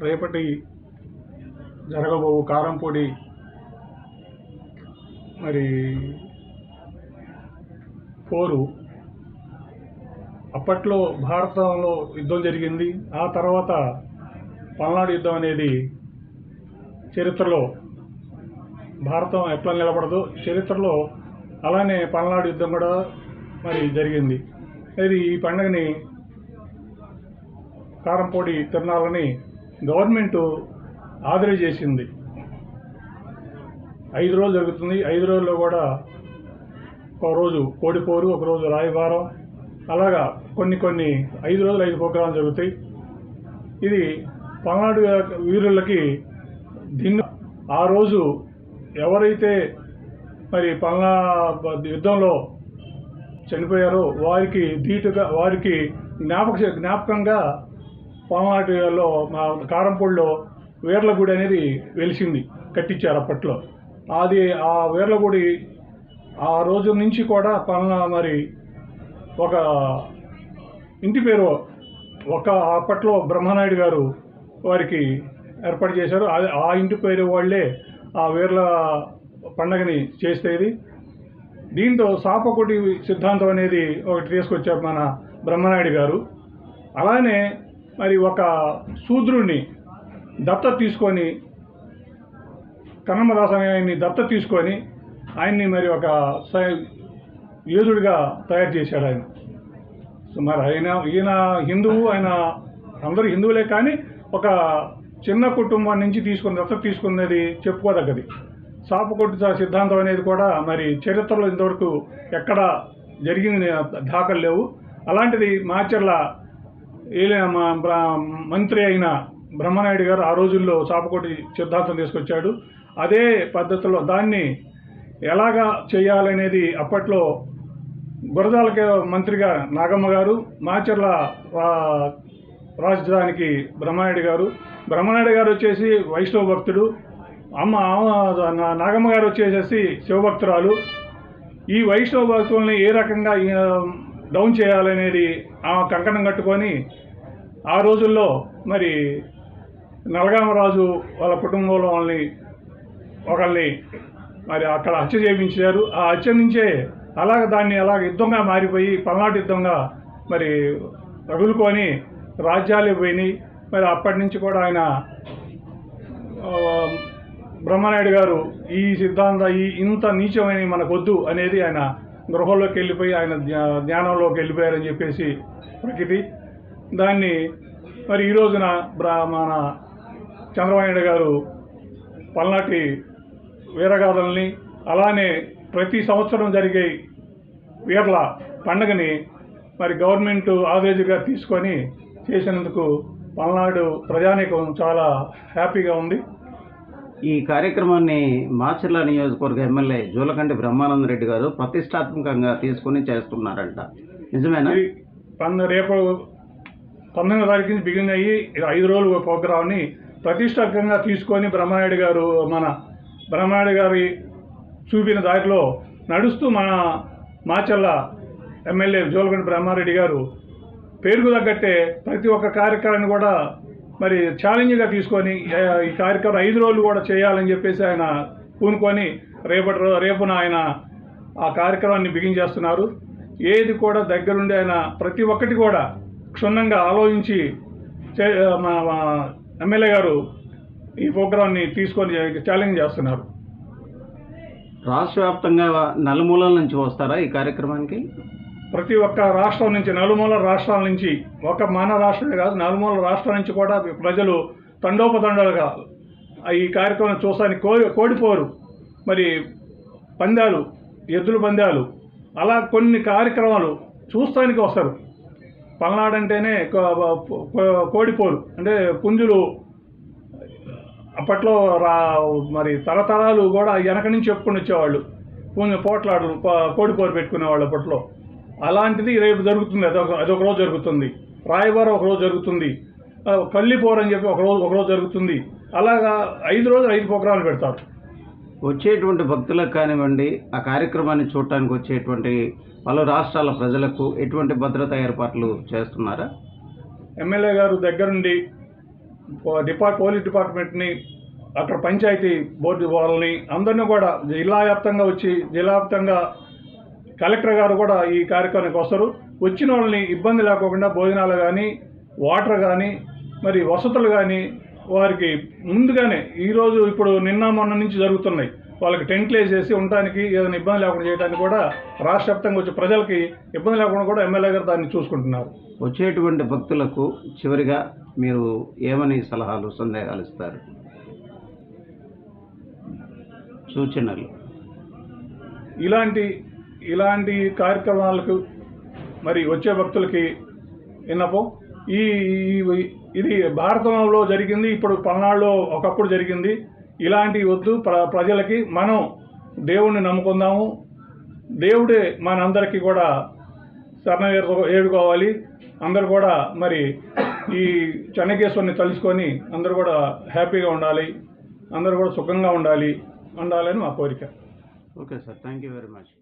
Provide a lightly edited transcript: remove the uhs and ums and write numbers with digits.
రేపటి జరగబోవు కారంపొడి మరి పోరు అప్పట్లో భారతంలో యుద్ధం జరిగింది. ఆ తర్వాత పల్నాడు యుద్ధం అనేది చరిత్రలో భారతం ఎట్లా నిలబడదో చరిత్రలో అలానే పల్నాడు యుద్ధం కూడా మరి జరిగింది. ఇది ఈ పండుగని కారంపొడి తిరణాలని గవర్నమెంట్ ఆర్డర్ చేసింది. 5 రోజులు జరుగుతుంది. 5 రోజుల్లో కూడా ఒక రోజు కోడిపోరు, ఒక రోజు రాయబారం, అలాగా కొన్ని 5 రోజులు 5 ప్రోగ్రాంలు జరుగుతాయి. ఇది పల్నాడు వీరులకి దీన్ని ఆ రోజు ఎవరైతే మరి యుద్ధంలో చనిపోయారో వారికి ధీటుగా వారికి జ్ఞాపకంగా పల్నాడులో మా కారంపొడిలో వీర్లగుడి అనేది వెలిసింది, కట్టించారు అప్పట్లో. అది ఆ వీర్లగుడి ఆ రోజు నుంచి కూడా మరి ఒక ఇంటి పేరు అప్పట్లో బ్రహ్మనాయుడు గారు వారికి ఏర్పాటు చేశారు. ఆ ఇంటి పేరు వాళ్ళే ఆ వీర్ల పండగని చేసేది. దీంతో సాపకొటి సిద్ధాంతం అనేది ఒకటి తీసుకొచ్చారు మన బ్రహ్మనాయుడు గారు. అలానే మరి ఒక శూద్రుడిని దత్తత తీసుకొని కన్నమదాసని దత్తత తీసుకొని ఆయన్ని మరి ఒక యోధుడిగా తయారు చేశాడు ఆయన. సో మరి ఈయన హిందువు, ఆయన అందరూ హిందువులే, కానీ ఒక చిన్న కుటుంబం నుంచి దత్తత తీసుకున్నది చెప్పుకోదగ్గది. సాపకొట్టి సిద్ధాంతం అనేది కూడా మరి చరిత్రలో ఇంతవరకు ఎక్కడ జరిగింది దాఖలు లేవు. అలాంటిది మాచర్ల మంత్రి అయిన బ్రహ్మనాయుడు గారు ఆ రోజుల్లో సాపకొట్టి సిద్ధాంతం తీసుకొచ్చాడు. అదే పద్ధతిలో దాన్ని ఎలాగా చేయాలనేది అప్పట్లో గురజాలకి మంత్రిగా నాగమ్మ గారు, మాచర్ల రాజధానికి బ్రహ్మనాయుడు గారు వచ్చేసి వైష్ణవ భక్తుడు, నాగమ్మ గారు వచ్చేసేసి శివభక్తురాలు. ఈ వైష్ణవ భక్తుల్ని ఏ రకంగా డౌన్ చేయాలనేది ఆ కంకణం కట్టుకొని ఆ రోజుల్లో మరి నలగామరాజు వాళ్ళ కుటుంబంలో ఒకళ్ళని మరి అక్కడ హత్య చేయించారు. ఆ హత్య నుంచే దాన్ని యుద్ధంగా మారిపోయి పల్నాడు యుద్ధంగా మరి రగులుకొని రాజ్యాలు పోయినాయి. మరి అప్పటి నుంచి కూడా ఆయన బ్రహ్మనాయుడు గారు ఈ ఇంత నీచమైన మనకొద్దు అనేది ఆయన గృహంలోకి వెళ్ళిపోయి ఆయన జ్ఞానంలోకి వెళ్ళిపోయారని చెప్పేసి ప్రకృతి. దాన్ని మరి ఈ రోజున మన చంద్రబాబు నాయుడు గారు పల్నాటి వీరగాథల్ని అలానే ప్రతి సంవత్సరం జరిగే వీర్ల పండుగని మరి గవర్నమెంట్ ఆదేశంగా తీసుకొని చేసినందుకు పల్నాడు ప్రజానీకం చాలా హ్యాపీగా ఉంది. ఈ కార్యక్రమాన్ని మాచర్ల నియోజకవర్గ ఎమ్మెల్యే జూలకంటి బ్రహ్మానంద రెడ్డి గారు ప్రతిష్టాత్మకంగా తీసుకుని చేస్తున్నారంట, నిజమేనా? రేపు 19వ తారీఖు నుంచి బిగిన్ అయ్యి 5 రోజుల ప్రోగ్రామ్ని ప్రతిష్టాత్మకంగా తీసుకొని బ్రహ్మనాయుడు గారి చూపిన దారిలో నడుస్తూ మన మాచర్ల ఎమ్మెల్యే జూలకంటి బ్రహ్మారెడ్డి గారు పేరుకు తగ్గట్టే ప్రతి ఒక్క కార్యక్రమాన్ని కూడా మరి ఛాలెంజ్గా తీసుకొని ఈ కార్యక్రమం 5 రోజులు కూడా చేయాలని చెప్పేసి ఆయన పూనుకొని రేపున ఆయన ఆ కార్యక్రమాన్ని బిగించేస్తున్నారు. ఏది కూడా దగ్గరుండి ఆయన ప్రతి ఒక్కటి కూడా క్షుణ్ణంగా ఆలోచించి ఎమ్మెల్యే గారు ఈ ప్రోగ్రాన్ని తీసుకొని ఛాలెంజ్ చేస్తున్నారు. రాష్ట్ర వ్యాప్తంగా నలుమూలల నుంచి వస్తారా ఈ కార్యక్రమానికి? ప్రతి ఒక్క రాష్ట్రం నుంచి, నలుమూల రాష్ట్రాల నుంచి, మన రాష్ట్రమే కాదు నలుమూల రాష్ట్రాల నుంచి కూడా ప్రజలు తండోపతండాలుగా ఈ కార్యక్రమం చూస్తానికి కోడిపోరు, మరి పందాలు, ఎద్దుల పందాలు, అలా కొన్ని కార్యక్రమాలు చూస్తానికి వస్తారు. పల్నాడు అంటేనే కోడిపోరు అంటే పుంజులు అప్పట్లో మరి తరతరాలు కూడా వెనక నుంచి చెప్పుకొని వచ్చేవాళ్ళు. పోట్లాడలు కోడిపోరు పెట్టుకునేవాళ్ళు అప్పట్లో. అలాంటిది రేపు జరుగుతుంది. అదొక రోజు జరుగుతుంది. రాయబారం ఒక రోజు జరుగుతుంది. కల్లిపోరు అని చెప్పి ఒక రోజు జరుగుతుంది. అలాగా 5 రోజులు 5 ప్రోగ్రాంలు పెడతారు. వచ్చేటువంటి భక్తులకు కానివ్వండి, ఆ కార్యక్రమాన్ని చూడటానికి వచ్చేటువంటి పలు రాష్ట్రాల ప్రజలకు ఎటువంటి భద్రతా ఏర్పాట్లు చేస్తున్నారా? ఎమ్మెల్యే గారు దగ్గరుండి పోలీస్ డిపార్ట్మెంట్ని, అక్కడ పంచాయతీ బోర్డు వాళ్ళని అందరినీ కూడా జిల్లా వ్యాప్తంగా వచ్చి జిల్లా వ్యాప్తంగా కలెక్టర్ గారు కూడా ఈ కార్యక్రమానికి వస్తారు. వచ్చిన వాళ్ళని ఇబ్బంది లేకోకుండా భోజనాలు కానీ, వాటర్ కానీ, మరి వసతులు కానీ వారికి ముందుగానే ఈరోజు ఇప్పుడు నిన్న మొన్న నుంచి జరుగుతున్నాయి. వాళ్ళకి టెంట్లు వేసేసి ఉండటానికి ఏదైనా ఇబ్బంది లేకుండా చేయడానికి కూడా రాష్ట్ర వ్యాప్తంగా వచ్చే ప్రజలకి ఇబ్బంది లేకుండా కూడా ఎమ్మెల్యే గారు దాన్ని చూసుకుంటున్నారు. వచ్చేటువంటి భక్తులకు చివరిగా మీరు ఏమని సలహాలు సందేహాలు ఇస్తారు, సూచనలు? ఇలాంటి కార్యక్రమాలకు మరి వచ్చే భక్తులకి విన్నపం, ఇది భారతంలో జరిగింది, ఇప్పుడు పల్నాడులో ఒకప్పుడు జరిగింది. ఇలాంటివి వద్దు. ప్రజలకి మనం దేవుణ్ణి నమ్ముకుందాము. దేవుడే మనందరికీ కూడా ఏడుకోవాలి. అందరూ కూడా మరి ఈ చెన్నకేశ్వరుని తలుచుకొని అందరూ కూడా హ్యాపీగా ఉండాలి, అందరూ కూడా సుఖంగా ఉండాలని మా కోరిక. Okay sir, thank you very much.